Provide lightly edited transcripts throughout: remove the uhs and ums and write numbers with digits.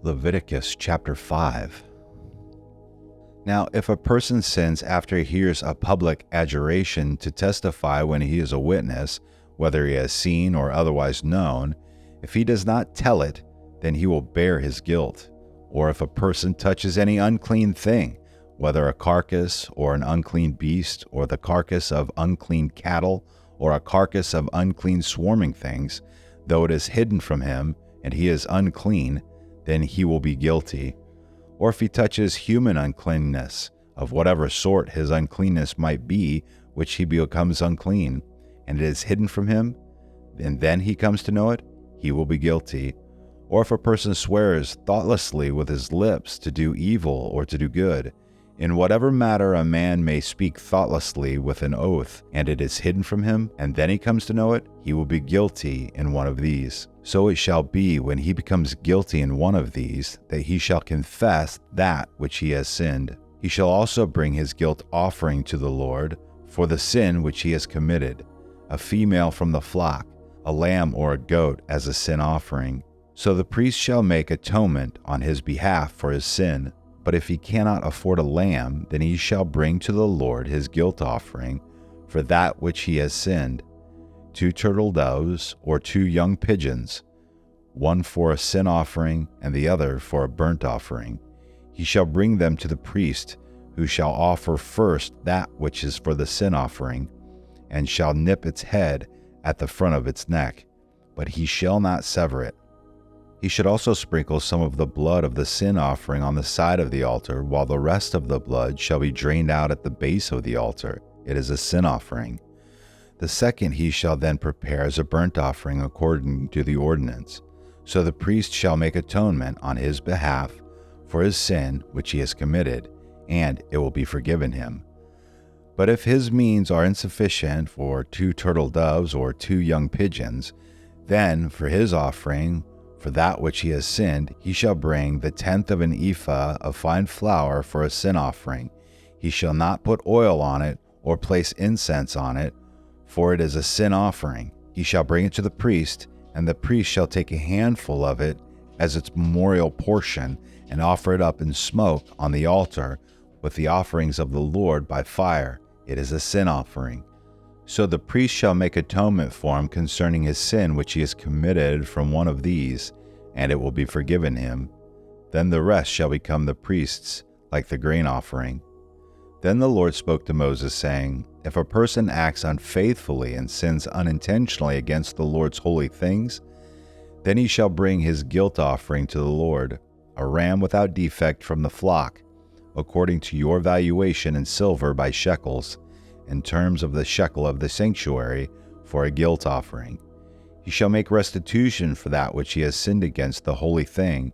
Leviticus chapter 5. Now, if a person sins after he hears a public adjuration to testify when he is a witness, whether he has seen or otherwise known, if he does not tell it, then he will bear his guilt. Or if a person touches any unclean thing, whether a carcass or an unclean beast, or the carcass of unclean cattle, or a carcass of unclean swarming things, though it is hidden from him, and he is unclean, then he will be guilty. Or if he touches human uncleanness, of whatever sort his uncleanness might be, which he becomes unclean, and it is hidden from him, and then he comes to know it, he will be guilty. Or if a person swears thoughtlessly with his lips to do evil or to do good, in whatever matter a man may speak thoughtlessly with an oath, and it is hidden from him, and then he comes to know it, he will be guilty in one of these. So it shall be when he becomes guilty in one of these, that he shall confess that which he has sinned. He shall also bring his guilt offering to the Lord for the sin which he has committed, a female from the flock, a lamb or a goat as a sin offering. So the priest shall make atonement on his behalf for his sin. But if he cannot afford a lamb, then he shall bring to the Lord his guilt offering for that which he has sinned, 2 turtle doves or 2 young pigeons, one for a sin offering and the other for a burnt offering. He shall bring them to the priest, who shall offer first that which is for the sin offering, and shall nip its head at the front of its neck, but he shall not sever it. He should also sprinkle some of the blood of the sin offering on the side of the altar, while the rest of the blood shall be drained out at the base of the altar. It is a sin offering. The second he shall then prepare as a burnt offering according to the ordinance. So the priest shall make atonement on his behalf for his sin which he has committed, and it will be forgiven him. But if his means are insufficient for 2 turtle doves or 2 young pigeons, then for his offering, for that which he has sinned, he shall bring the 1/10 of an ephah of fine flour for a sin offering. He shall not put oil on it or place incense on it, for it is a sin offering. He shall bring it to the priest, and the priest shall take a handful of it as its memorial portion and offer it up in smoke on the altar with the offerings of the Lord by fire. It is a sin offering. So the priest shall make atonement for him concerning his sin which he has committed from one of these, and it will be forgiven him. Then the rest shall become the priest's, like the grain offering. Then the Lord spoke to Moses, saying, If a person acts unfaithfully and sins unintentionally against the Lord's holy things, then he shall bring his guilt offering to the Lord, a ram without defect from the flock, according to your valuation in silver by shekels, in terms of the shekel of the sanctuary, for a guilt offering. He shall make restitution for that which he has sinned against the holy thing,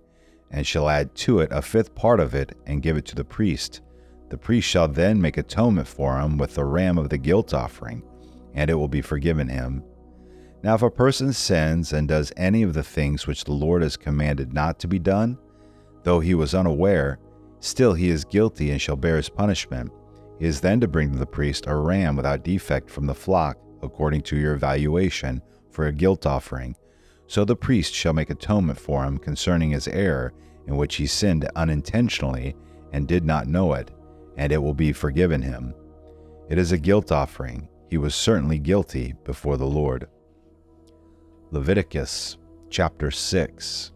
and shall add to it 1/5 part of it, and give it to the priest. The priest shall then make atonement for him with the ram of the guilt offering, and it will be forgiven him. Now if a person sins and does any of the things which the Lord has commanded not to be done, though he was unaware, still he is guilty and shall bear his punishment. He is then to bring to the priest a ram without defect from the flock, according to your valuation, for a guilt offering. So the priest shall make atonement for him concerning his error, in which he sinned unintentionally and did not know it, and it will be forgiven him. It is a guilt offering. He was certainly guilty before the Lord. Leviticus chapter 6.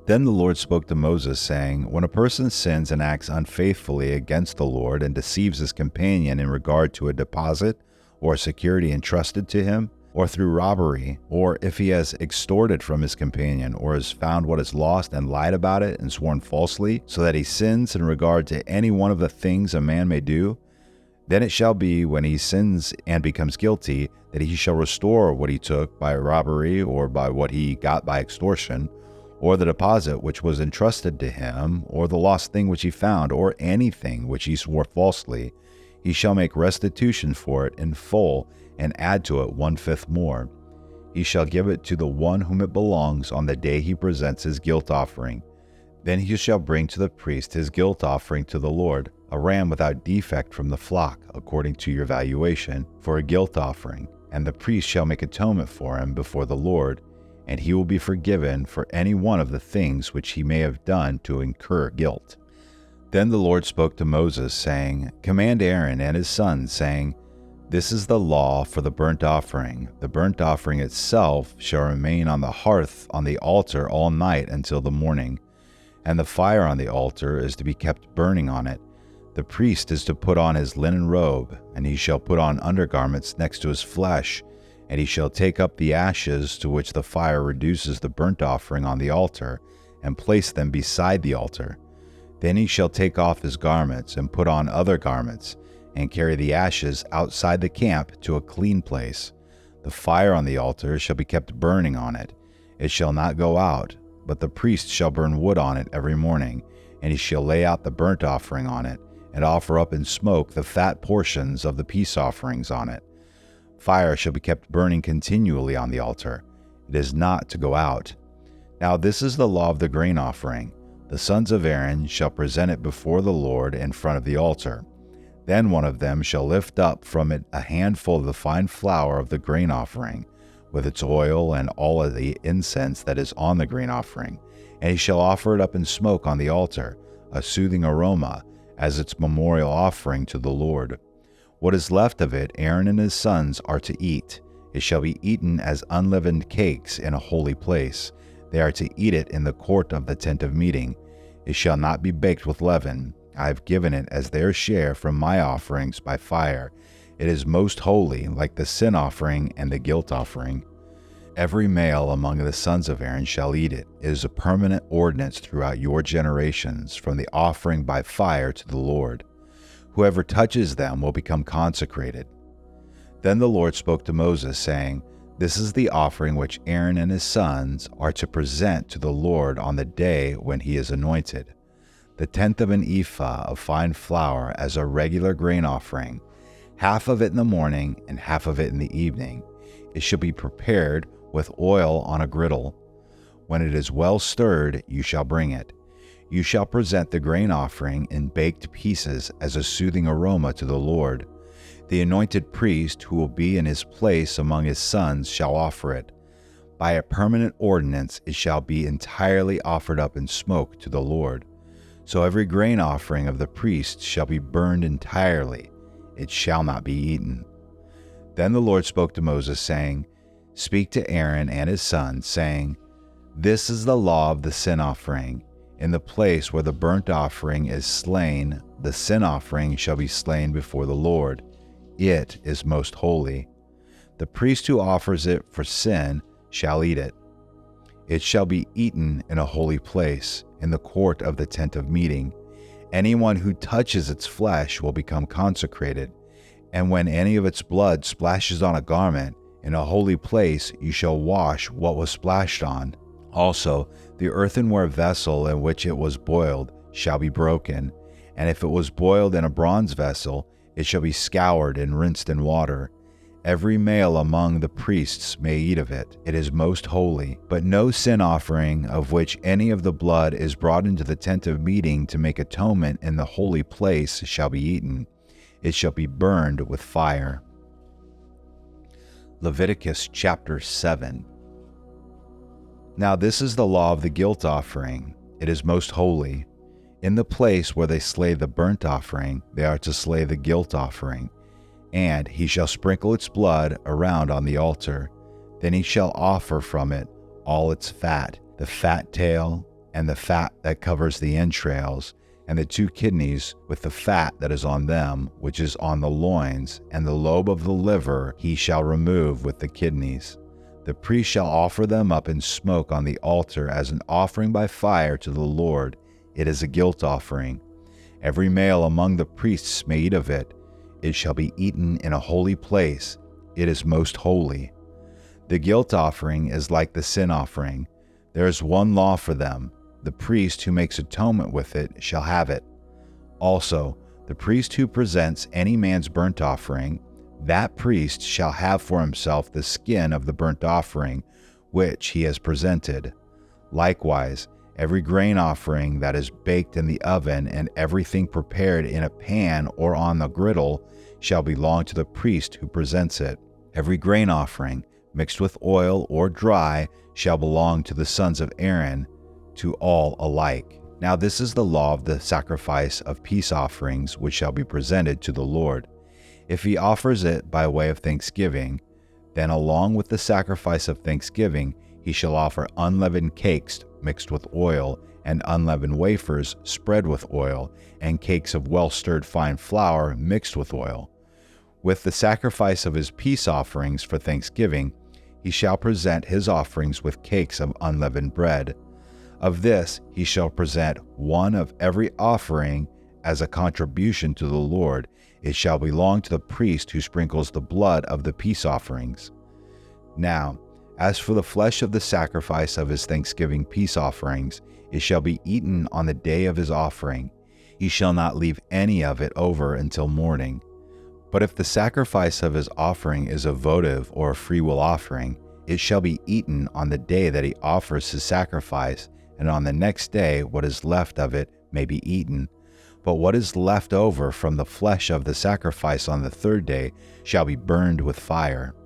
Then the Lord spoke to Moses, saying, When a person sins and acts unfaithfully against the Lord and deceives his companion in regard to a deposit or security entrusted to him, or through robbery, or if he has extorted from his companion, or has found what is lost and lied about it and sworn falsely, so that he sins in regard to any one of the things a man may do, then it shall be when he sins and becomes guilty that he shall restore what he took by robbery or by what he got by extortion, or the deposit which was entrusted to him, or the lost thing which he found, or anything which he swore falsely. He shall make restitution for it in full, and add to it 1/5 more. He shall give it to the one whom it belongs on the day he presents his guilt offering. Then he shall bring to the priest his guilt offering to the Lord, a ram without defect from the flock, according to your valuation, for a guilt offering. And the priest shall make atonement for him before the Lord, and he will be forgiven for any one of the things which he may have done to incur guilt. Then the Lord spoke to Moses, saying, Command Aaron and his sons, saying, This is the law for the burnt offering. The burnt offering itself shall remain on the hearth on the altar all night until the morning, and the fire on the altar is to be kept burning on it. The priest is to put on his linen robe, and he shall put on undergarments next to his flesh, and he shall take up the ashes to which the fire reduces the burnt offering on the altar, and place them beside the altar. Then he shall take off his garments and put on other garments, and carry the ashes outside the camp to a clean place. The fire on the altar shall be kept burning on it. It shall not go out, but the priest shall burn wood on it every morning, and he shall lay out the burnt offering on it, and offer up in smoke the fat portions of the peace offerings on it. Fire shall be kept burning continually on the altar. It is not to go out. Now this is the law of the grain offering. The sons of Aaron shall present it before the Lord in front of the altar. Then one of them shall lift up from it a handful of the fine flour of the grain offering, with its oil and all of the incense that is on the grain offering, and he shall offer it up in smoke on the altar, a soothing aroma, as its memorial offering to the Lord. What is left of it Aaron and his sons are to eat. It shall be eaten as unleavened cakes in a holy place. They are to eat it in the court of the tent of meeting. It shall not be baked with leaven. I have given it as their share from my offerings by fire. It is most holy, like the sin offering and the guilt offering. Every male among the sons of Aaron shall eat it. It is a permanent ordinance throughout your generations, from the offering by fire to the Lord. Whoever touches them will become consecrated. Then the Lord spoke to Moses, saying, This is the offering which Aaron and his sons are to present to the Lord on the day when he is anointed. The tenth of an ephah of fine flour as a regular grain offering, half of it in the morning and half of it in the evening. It shall be prepared with oil on a griddle. When it is well stirred, you shall bring it. You shall present the grain offering in baked pieces as a soothing aroma to the Lord. The anointed priest who will be in his place among his sons shall offer it. By a permanent ordinance it shall be entirely offered up in smoke to the Lord. So every grain offering of the priest shall be burned entirely. It shall not be eaten. Then the Lord spoke to Moses, saying, Speak to Aaron and his sons, saying, This is the law of the sin offering. In the place where the burnt offering is slain, the sin offering shall be slain before the Lord. It is most holy. The priest who offers it for sin shall eat it. It shall be eaten in a holy place, in the court of the tent of meeting. Anyone who touches its flesh will become consecrated, and when any of its blood splashes on a garment, in a holy place you shall wash what was splashed on. Also, the earthenware vessel in which it was boiled shall be broken, and if it was boiled in a bronze vessel, it shall be scoured and rinsed in water. Every male among the priests may eat of it. It is most holy. But no sin offering of which any of the blood is brought into the tent of meeting to make atonement in the holy place shall be eaten. It shall be burned with fire. Leviticus chapter 7. Now this is the law of the guilt offering. It is most holy. In the place where they slay the burnt offering, they are to slay the guilt offering. And he shall sprinkle its blood around on the altar. Then he shall offer from it all its fat, the fat tail, and the fat that covers the entrails, and the 2 kidneys with the fat that is on them, which is on the loins, and the lobe of the liver he shall remove with the kidneys. The priest shall offer them up in smoke on the altar as an offering by fire to the Lord. It is a guilt offering. Every male among the priests may eat of it. It shall be eaten in a holy place. It is most holy. The guilt offering is like the sin offering. There is one law for them. The priest who makes atonement with it shall have it. Also, the priest who presents any man's burnt offering, that priest shall have for himself the skin of the burnt offering, which he has presented. Likewise, every grain offering that is baked in the oven and everything prepared in a pan or on the griddle shall belong to the priest who presents it. Every grain offering mixed with oil or dry, shall belong to the sons of Aaron, to all alike. Now this is the law of the sacrifice of peace offerings, which shall be presented to the Lord. If he offers it by way of thanksgiving, then along with the sacrifice of thanksgiving, he shall offer unleavened cakes mixed with oil, and unleavened wafers spread with oil, and cakes of well-stirred fine flour mixed with oil. With the sacrifice of his peace offerings for thanksgiving, he shall present his offerings with cakes of unleavened bread. Of this he shall present one of every offering as a contribution to the Lord. It shall belong to the priest who sprinkles the blood of the peace offerings. Now, as for the flesh of the sacrifice of his thanksgiving peace offerings, it shall be eaten on the day of his offering. He shall not leave any of it over until morning. But if the sacrifice of his offering is a votive or a freewill offering, it shall be eaten on the day that he offers his sacrifice, and on the next day what is left of it may be eaten. But what is left over from the flesh of the sacrifice on the third day shall be burned with fire.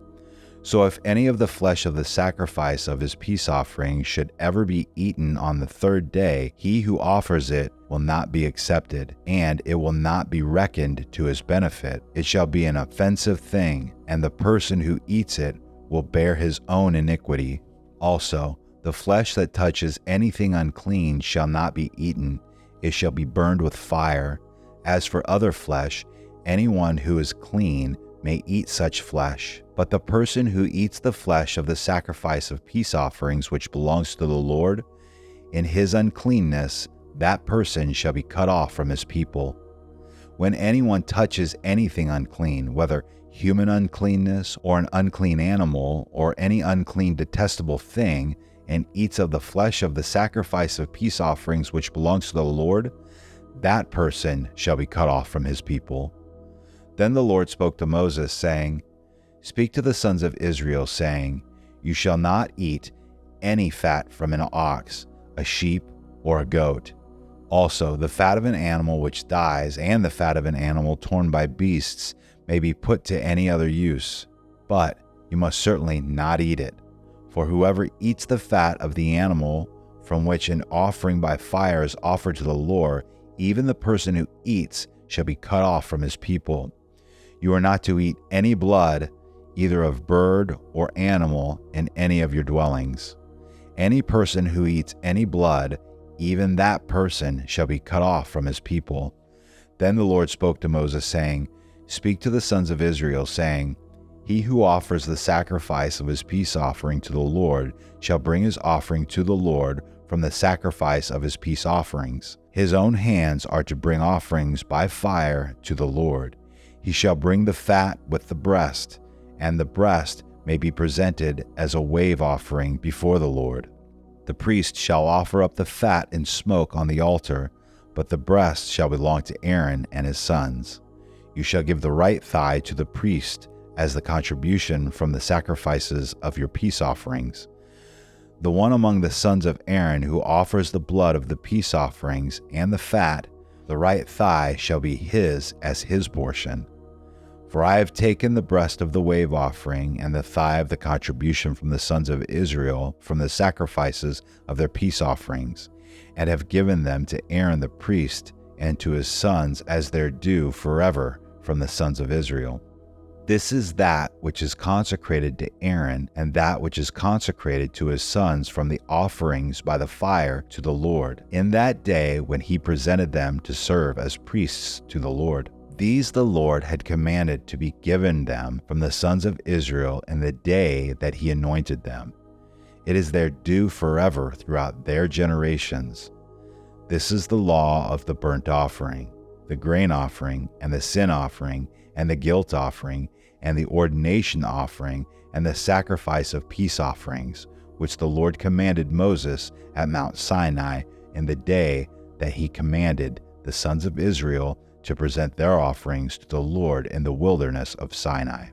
So if any of the flesh of the sacrifice of his peace offering should ever be eaten on the third day, he who offers it will not be accepted, and it will not be reckoned to his benefit. It shall be an offensive thing, and the person who eats it will bear his own iniquity. Also, the flesh that touches anything unclean shall not be eaten. It shall be burned with fire. As for other flesh, anyone who is clean may eat such flesh. But the person who eats the flesh of the sacrifice of peace offerings which belongs to the Lord, in his uncleanness, that person shall be cut off from his people. When anyone touches anything unclean, whether human uncleanness or an unclean animal or any unclean detestable thing, and eats of the flesh of the sacrifice of peace offerings which belongs to the Lord, that person shall be cut off from his people. Then the Lord spoke to Moses, saying, Speak to the sons of Israel, saying, You shall not eat any fat from an ox, a sheep, or a goat. Also the fat of an animal which dies, and the fat of an animal torn by beasts, may be put to any other use. But you must certainly not eat it. For whoever eats the fat of the animal from which an offering by fire is offered to the Lord, even the person who eats shall be cut off from his people. You are not to eat any blood, either of bird or animal, in any of your dwellings. Any person who eats any blood, even that person shall be cut off from his people. Then the Lord spoke to Moses, saying, Speak to the sons of Israel, saying, He who offers the sacrifice of his peace offering to the Lord shall bring his offering to the Lord from the sacrifice of his peace offerings. His own hands are to bring offerings by fire to the Lord. He shall bring the fat with the breast, and the breast may be presented as a wave offering before the Lord. The priest shall offer up the fat in smoke on the altar, but the breast shall belong to Aaron and his sons. You shall give the right thigh to the priest as the contribution from the sacrifices of your peace offerings. The one among the sons of Aaron who offers the blood of the peace offerings and the fat, the right thigh shall be his as his portion. For I have taken the breast of the wave offering and the thigh of the contribution from the sons of Israel from the sacrifices of their peace offerings, and have given them to Aaron the priest and to his sons as their due forever from the sons of Israel. This is that which is consecrated to Aaron, and that which is consecrated to his sons from the offerings by the fire to the Lord, in that day when he presented them to serve as priests to the Lord. These the Lord had commanded to be given them from the sons of Israel in the day that he anointed them. It is their due forever throughout their generations. This is the law of the burnt offering, the grain offering, and the sin offering, and the guilt offering, and the ordination offering, and the sacrifice of peace offerings, which the Lord commanded Moses at Mount Sinai in the day that he commanded the sons of Israel to present their offerings to the Lord in the wilderness of Sinai.